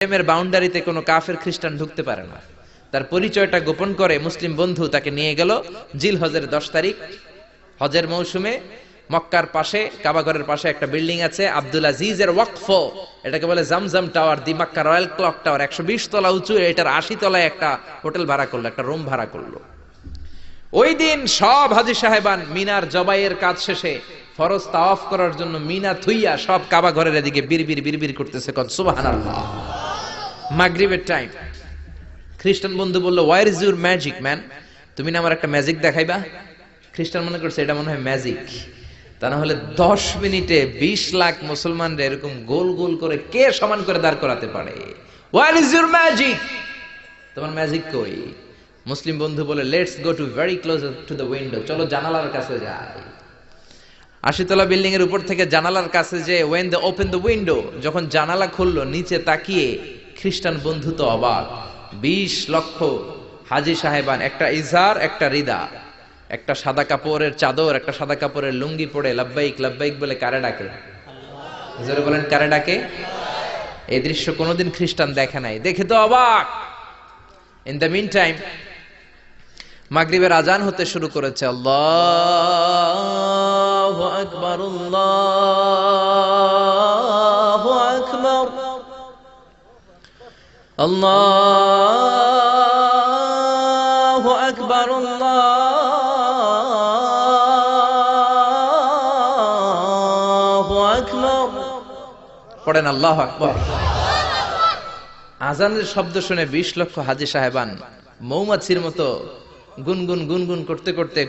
এর বাউন্ডারিতে কোনো কাফের খ্রিস্টান ঢুকতে পারে না। তার পরিচয়টা গোপন করে মুসলিম বন্ধু তাকে নিয়ে গেল জিলহজের 10 তারিখ হজের মৌসুমে মক্কার পাশে কাবাঘরের পাশে একটা বিল্ডিং আছে আব্দুল আজিজের ওয়াকফ, এটাকে বলে জামজাম টাওয়ার, দি মক্কা রয়্যাল ক্লক টাওয়ার, 120 তলা উঁচু। এটার 80 তলায় একটা হোটেল ভাড়া করলো, একটা রুম ভাড়া করলো। ওই দিন সব হাজী সাহেবান মিনার জবাইয়ের কাজ শেষে ফরজ তাওয়াফ করার জন্য মিনা থুইয়া সব কাবা ঘরের এদিকে বিড়বিড় করতেছে, কত সুবহানাল্লাহ। মাগরিবের টাইম। খ্রিস্টান বন্ধু বলল, where is your magic man? তুমি না আমার একটা ম্যাজিক দেখাইবা? খ্রিস্টান মনে করছে এটা মনে হয় ম্যাজিক। তা না হলে 10 মিনিটে 20 লাখ মুসলমানরা এরকম গোল গোল করে কে সমান করে দাঁড় করাতে পারে? Where is your magic? তোমার ম্যাজিক কই? মুসলিম বন্ধু বলে, let's go to very close to the window, চলো জানালার কাছে যাই। 80 তলা বিল্ডিং এর উপর থেকে জানালার কাছে যে when they open the window, যখন জানালা খুললো নিচে তাকিয়ে খ্রিস্টান বন্ধু তো অবাক। 20 লক্ষ হাজী সাহেবান, একটা ইজার একটা রিদা, একটা সাদা কাপড়ের চাদর একটা সাদা কাপড়ের লুঙ্গি পরে লাব্বাইক লাব্বাইক বলে কারে ডাকে? জোরে বলেন, কারে ডাকে? এই দৃশ্য কোনোদিন খ্রিস্টান দেখে নাই, দেখে তো অবাক। ইন দ্য মিন টাইম মাগরিবের আজান হতে শুরু করেছে। আল্লাহু আকবার, আল্লাহু আকবার, আল্লাহু আকবার, আল্লাহু আকবার। পড়েন আল্লাহু আকবার। আজানের শব্দ শুনে 20 লক্ষ হাজী সাহেবান মৌমাছির মতো গুনগুন গুনগুন করতে করতে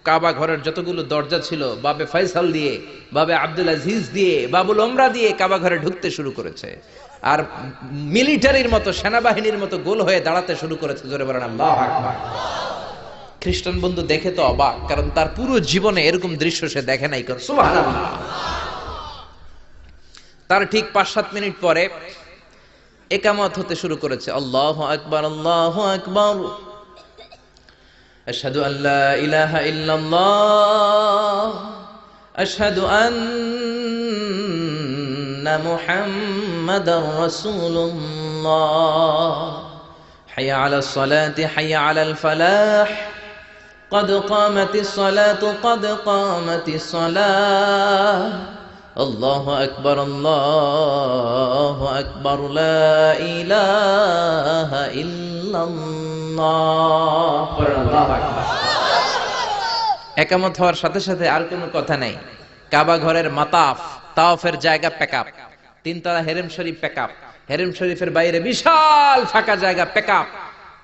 কাবা ঘরের যতগুলো দরজা ছিল বাবে ফয়সাল দিয়ে, বাবে আব্দুল আজিজ দিয়ে, বাবুল ওমরা দিয়ে কাবা ঘরে ঢুকতে শুরু করেছে। আর মিলিটারির মতো, সেনাবাহিনীর মতো গোল হয়ে দাঁড়াতে শুরু করেছে। জোরে বলেন আল্লাহু আকবার। খ্রিস্টান বন্ধু দেখে তো অবাক, কারণ তার পুরো জীবনে এরকম দৃশ্য সে দেখে নাই। সুবহানাল্লাহ। তার ঠিক 5-7 মিনিট পরে ইকামত হতে শুরু করেছে। আল্লাহু আকবার, আল্লাহু আকবার, আশহাদু আল্লা ইলাহা ইল্লাল্লাহ, আশহাদু আন্না মুহাম্মাদার রাসূলুল্লাহ, হাইয়া আলাস সালাতি হাইয়া আলাল ফালাহ, قد قامت الصلاة قد قامت الصلاة, الله أكبر الله أكبر لا إله إلا الله. একামত হওয়ার সাথে সাথে আর কোনো কথা নাই। কাবা ঘরের মাতাফ তাওয়াফের জায়গা প্যাকআপ, 3 তলা হেরেম শরীফ প্যাকআপ, হেরেম শরীফের বাইরে বিশাল ফাঁকা জায়গা প্যাকআপ,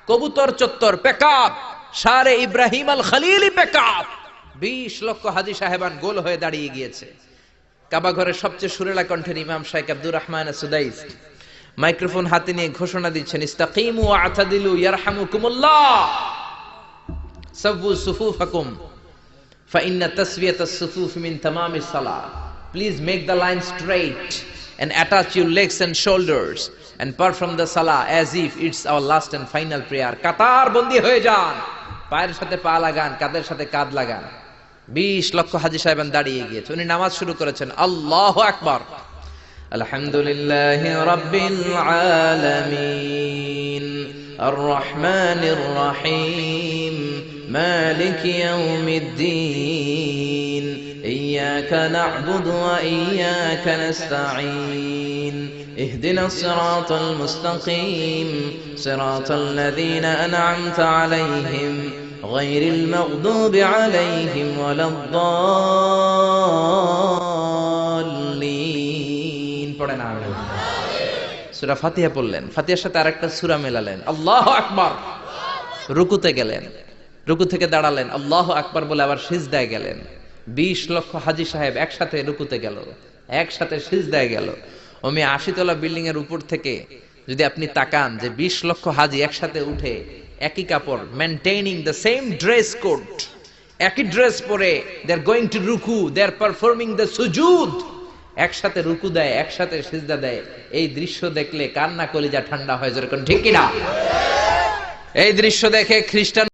কবুতর চত্বর প্যাকআপ, শারে ইব্রাহিম আল খলিলি প্যাকআপ। 20 লক্ষ হাজী সাহেবান গোল হয়ে দাঁড়িয়ে গিয়েছে। কাবা ঘরের সবচেয়ে সুরেলা কণ্ঠের ইমাম শাইখ আব্দুর রহমান সুদাইস মাইক্রোফোন হাতে নিয়ে ঘোষণা দিচ্ছেন, ইস্তাকিমু ওয়া আতাদিলু ইয়ারহামুকুমুল্লাহ, সাওয়ু সুফুফাকুম ফাইন্না তাসওয়িয়াতাস সুফুফ মিন তামামিস সালাহ। Please make the line straight and attach your legs and shoulders and perform the salah as if it's our last and final prayer. কাতার বন্দী হয়ে যান, পায়ের সাথে পা লাগান, কাঁধের সাথে কাঁধ লাগান। 20 লক্ষ হাজী সাহেবান দাঁড়িয়ে গিয়েছে। উনি নামাজ শুরু করেছেন। আল্লাহু আকবার, আলহামদুলিল্লাহি রাব্বিল আলামিন, আর রহমানির রহিম, মালিকি ইয়াউমিদ্দিন, ইয়াকা না'বুদু ওয়া ইয়াকা নাস্তাঈন, ইহদিনাস সিরাতাল মুস্তাকিম, সিরাতাল লাযীনা আন'আমতা আলাইহিম غير المغضوب عليهم ولا الضالين. পড়েন আমিন। সূরা ফাতিহা পড়লেন, ফাতিহার সাথে আরেকটা সূরা মেলালেন। আল্লাহু আকবার। রুকুতে গেলেন, রুকু থেকে দাঁড়ালেন, আল্লাহু আকবার বলে আবার সিজদায় গেলেন। 20 লক্ষ হাজী সাহেব একসাথে রুকুতে গেল, একসাথে সিজদায় গেল। ওমি 80 তলা বিল্ডিং এর উপর থেকে যদি আপনি তাকান যে 20 লক্ষ হাজী একসাথে উঠে একই কাপড়, maintaining the same dress code, একই ড্রেস পরে দে আর গোইং টু রুকু, দে আর পারফর্মিং দ্য সুজুদ, একসাথে রুকু দেয়, একসাথে সিজদা দেয়। এই দৃশ্য দেখলে কান্না কলিজা ঠান্ডা হয়। যেরকম ঠিক কিনা? এই দৃশ্য দেখে খ্রিস্টান